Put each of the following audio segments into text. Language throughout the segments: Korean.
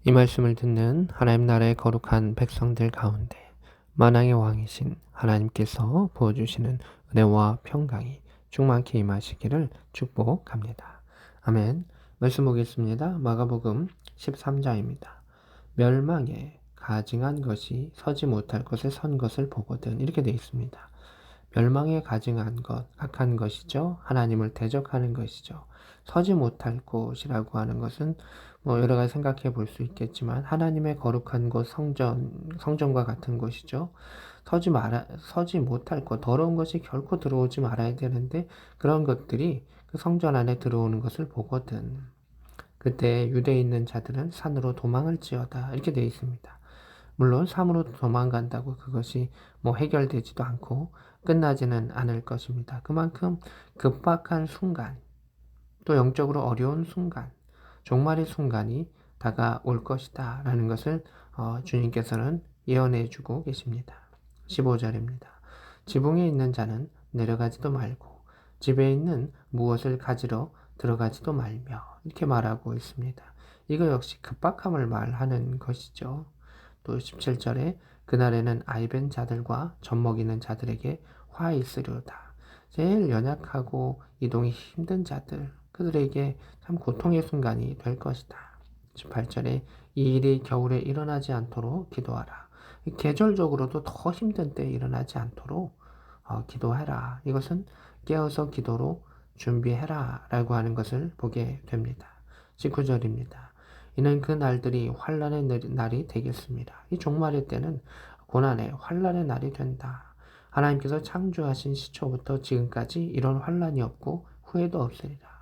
이 말씀을 듣는 하나님 나라의 거룩한 백성들 가운데 만왕의 왕이신 하나님께서 부어주시는 은혜와 평강이 충만히 임하시기를 축복합니다. 아멘. 말씀 보겠습니다. 마가복음 13장입니다. 멸망에 가증한 것이 서지 못할 것에 선 것을 보거든, 이렇게 되어 있습니다. 멸망에 가증한 것, 악한 것이죠. 하나님을 대적하는 것이죠. 서지 못할 곳이라고 하는 것은 여러 가지 생각해 볼 수 있겠지만 하나님의 거룩한 곳, 성전과 같은 곳이죠. 서지 못할 것, 더러운 것이 결코 들어오지 말아야 되는데 그런 것들이 그 성전 안에 들어오는 것을 보거든. 그때 유대에 있는 자들은 산으로 도망을 지어다, 이렇게 되어 있습니다. 물론 산으로 도망간다고 그것이 해결되지도 않고 끝나지는 않을 것입니다. 그만큼 급박한 순간, 또 영적으로 어려운 순간, 종말의 순간이 다가올 것이다 라는 것을 주님께서는 예언해 주고 계십니다. 15절입니다. 지붕에 있는 자는 내려가지도 말고 집에 있는 무엇을 가지러 들어가지도 말며, 이렇게 말하고 있습니다. 이거 역시 급박함을 말하는 것이죠. 또 17절에 그날에는 아이벤 자들과 젖먹이는 자들에게 화 있으려다. 제일 연약하고 이동이 힘든 자들, 그들에게 참 고통의 순간이 될 것이다. 18절에 이 일이 겨울에 일어나지 않도록 기도하라. 계절적으로도 더 힘든 때에 일어나지 않도록 기도해라. 이것은 깨어서 기도로 준비해라 라고 하는 것을 보게 됩니다. 19절입니다. 이는 그 날들이 환란의 날이 되겠습니다. 이 종말의 때는 고난의 환란의 날이 된다. 하나님께서 창조하신 시초부터 지금까지 이런 환란이 없고 후회도 없으리라.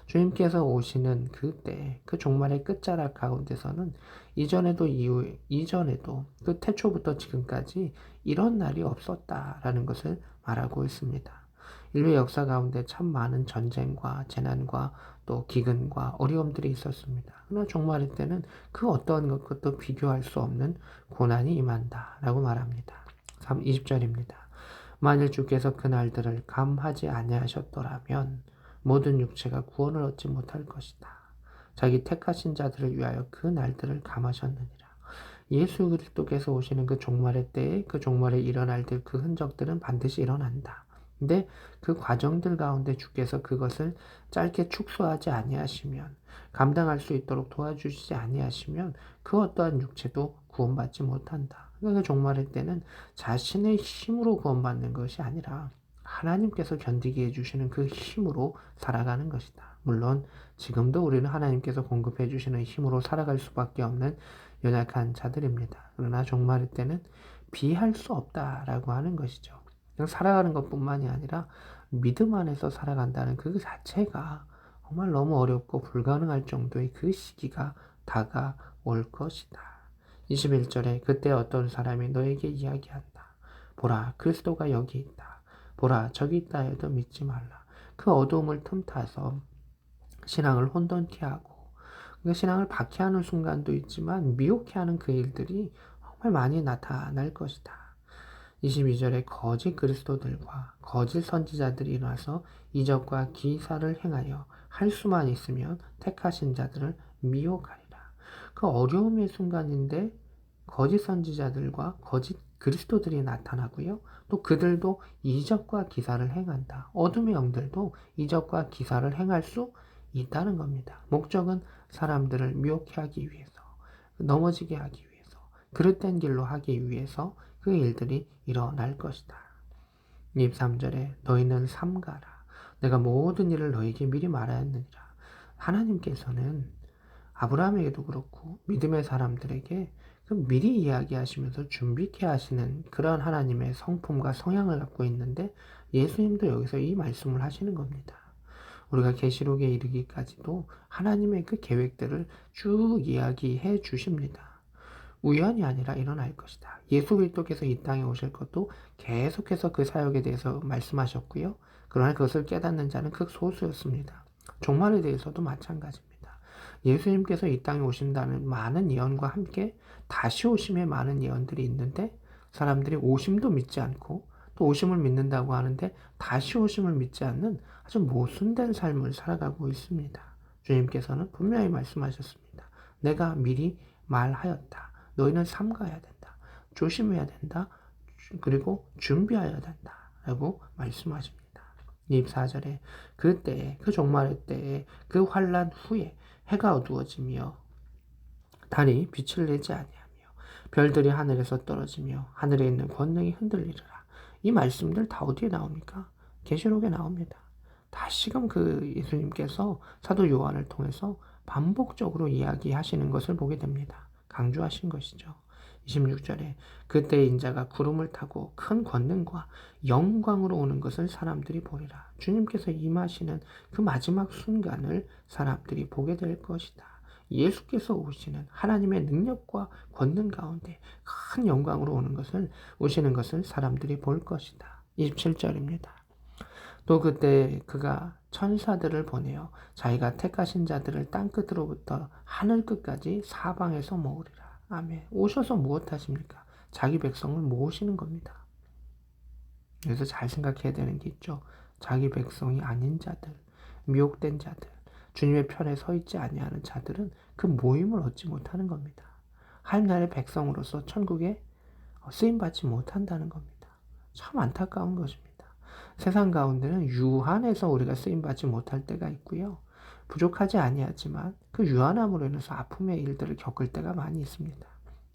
주님께서 오시는 그때, 그 종말의 끝자락 가운데서는 이전에도 그 태초부터 지금까지 이런 날이 없었다라는 것을 말하고 있습니다. 인류 역사 가운데 참 많은 전쟁과 재난과 또 기근과 어려움들이 있었습니다. 그러나 종말의 때는 그 어떤 것과도 비교할 수 없는 고난이 임한다라고 말합니다. 20절입니다. 만일 주께서 그 날들을 감하지 아니하셨더라면 모든 육체가 구원을 얻지 못할 것이다. 자기 택하신 자들을 위하여 그 날들을 감하셨느니라. 예수 그리스도께서 오시는 그 종말의 때에 그 종말에 일어날 그 흔적들은 반드시 일어난다. 근데 그 과정들 가운데 주께서 그것을 짧게 축소하지 아니하시면, 감당할 수 있도록 도와주시지 아니하시면 그 어떠한 육체도 구원받지 못한다. 그러니까 그 종말의 때는 자신의 힘으로 구원받는 것이 아니라 하나님께서 견디게 해주시는 그 힘으로 살아가는 것이다. 물론 지금도 우리는 하나님께서 공급해 주시는 힘으로 살아갈 수밖에 없는 연약한 자들입니다. 그러나 종말의 때는 비할 수 없다라고 하는 것이죠. 그냥 살아가는 것뿐만이 아니라 믿음 안에서 살아간다는 그 자체가 정말 너무 어렵고 불가능할 정도의 그 시기가 다가올 것이다. 21절에 그때 어떤 사람이 너에게 이야기한다. 보라, 그리스도가 여기 있다. 보라, 저기 있다 해도 믿지 말라. 그 어두움을 틈타서 신앙을 혼돈케 하고 신앙을 박해하는 순간도 있지만 미혹해하는 그 일들이 정말 많이 나타날 것이다. 22절에 거짓 그리스도들과 거짓 선지자들이 일어나서 이적과 기사를 행하여 할 수만 있으면 택하신 자들을 미혹하리라. 그 어려움의 순간인데 거짓 선지자들과 거짓 그리스도들이 나타나고요. 또 그들도 이적과 기사를 행한다. 어둠의 영들도 이적과 기사를 행할 수 있다는 겁니다. 목적은 사람들을 미혹해 하기 위해서, 넘어지게 하기 위해서, 그릇된 길로 하기 위해서 그 일들이 일어날 것이다. 23절에 너희는 삼가라. 내가 모든 일을 너희에게 미리 말하였느니라. 하나님께서는 아브라함에게도 그렇고 믿음의 사람들에게 미리 이야기하시면서 준비케 하시는 그런 하나님의 성품과 성향을 갖고 있는데 예수님도 여기서 이 말씀을 하시는 겁니다. 우리가 계시록에 이르기까지도 하나님의 그 계획들을 쭉 이야기해 주십니다. 우연이 아니라 일어날 것이다. 예수 그리스도께서 이 땅에 오실 것도 계속해서 그 사역에 대해서 말씀하셨고요. 그러나 그것을 깨닫는 자는 극소수였습니다. 종말에 대해서도 마찬가지입니다. 예수님께서 이 땅에 오신다는 많은 예언과 함께 다시 오심의 많은 예언들이 있는데 사람들이 오심도 믿지 않고 또 오심을 믿는다고 하는데 다시 오심을 믿지 않는 아주 모순된 삶을 살아가고 있습니다. 주님께서는 분명히 말씀하셨습니다. 내가 미리 말하였다. 너희는 삼가해야 된다. 조심해야 된다. 그리고 준비해야 된다. 라고 말씀하십니다. 24절에 그때에 그 종말의 때에 그 환난 후에 해가 어두워지며 달이 빛을 내지 아니하며 별들이 하늘에서 떨어지며 하늘에 있는 권능이 흔들리리라. 이 말씀들 다 어디에 나옵니까? 계시록에 나옵니다. 다시금 그 예수님께서 사도 요한을 통해서 반복적으로 이야기하시는 것을 보게 됩니다. 강조하신 것이죠. 26절에 그때 인자가 구름을 타고 큰 권능과 영광으로 오는 것을 사람들이 보리라. 주님께서 임하시는 그 마지막 순간을 사람들이 보게 될 것이다. 예수께서 오시는 하나님의 능력과 권능 가운데 큰 영광으로 오시는 것을 사람들이 볼 것이다. 27절입니다. 또 그때 그가 천사들을 보내어 자기가 택하신 자들을 땅끝으로부터 하늘 끝까지 사방에서 모으리라. 아멘. 오셔서 무엇 하십니까? 자기 백성을 모으시는 겁니다. 그래서 잘 생각해야 되는 게 있죠. 자기 백성이 아닌 자들, 미혹된 자들, 주님의 편에 서 있지 아니하는 자들은 그 모임을 얻지 못하는 겁니다. 하나님의 백성으로서 천국에 쓰임받지 못한다는 겁니다. 참 안타까운 것입니다. 세상 가운데는 유한해서 우리가 쓰임받지 못할 때가 있고요. 부족하지 아니하지만 그 유한함으로 인해서 아픔의 일들을 겪을 때가 많이 있습니다.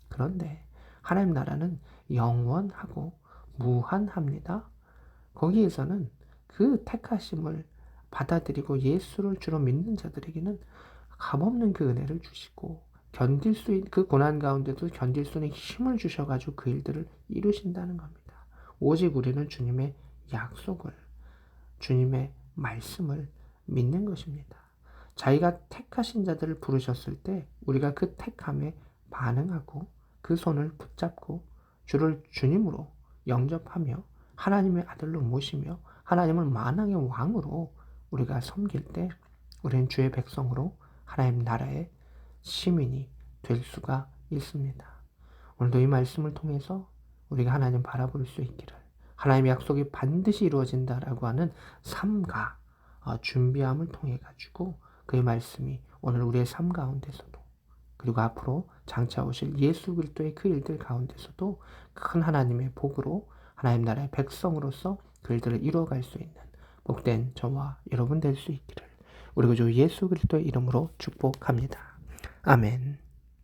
그런데 하나님 나라는 영원하고 무한합니다. 거기에서는 그 택하심을 받아들이고 예수를 주로 믿는 자들에게는 값없는 그 은혜를 주시고 그 고난 가운데도 견딜 수 있는 힘을 주셔가지고 그 일들을 이루신다는 겁니다. 오직 우리는 주님의 약속을, 주님의 말씀을 믿는 것입니다. 자기가 택하신 자들을 부르셨을 때 우리가 그 택함에 반응하고 그 손을 붙잡고 주를 주님으로 영접하며 하나님의 아들로 모시며 하나님을 만왕의 왕으로 우리가 섬길 때 우리는 주의 백성으로 하나님 나라의 시민이 될 수가 있습니다. 오늘도 이 말씀을 통해서 우리가 하나님 바라볼 수 있기를, 하나님의 약속이 반드시 이루어진다라고 하는 삶과 준비함을 통해 가지고 그의 말씀이 오늘 우리의 삶 가운데서도 그리고 앞으로 장차 오실 예수 그리스도의 그 일들 가운데서도 큰 하나님의 복으로 하나님 나라의 백성으로서 그 일들을 이루어갈 수 있는 복된 저와 여러분 될 수 있기를 우리 구주 예수 그리스도의 이름으로 축복합니다. 아멘.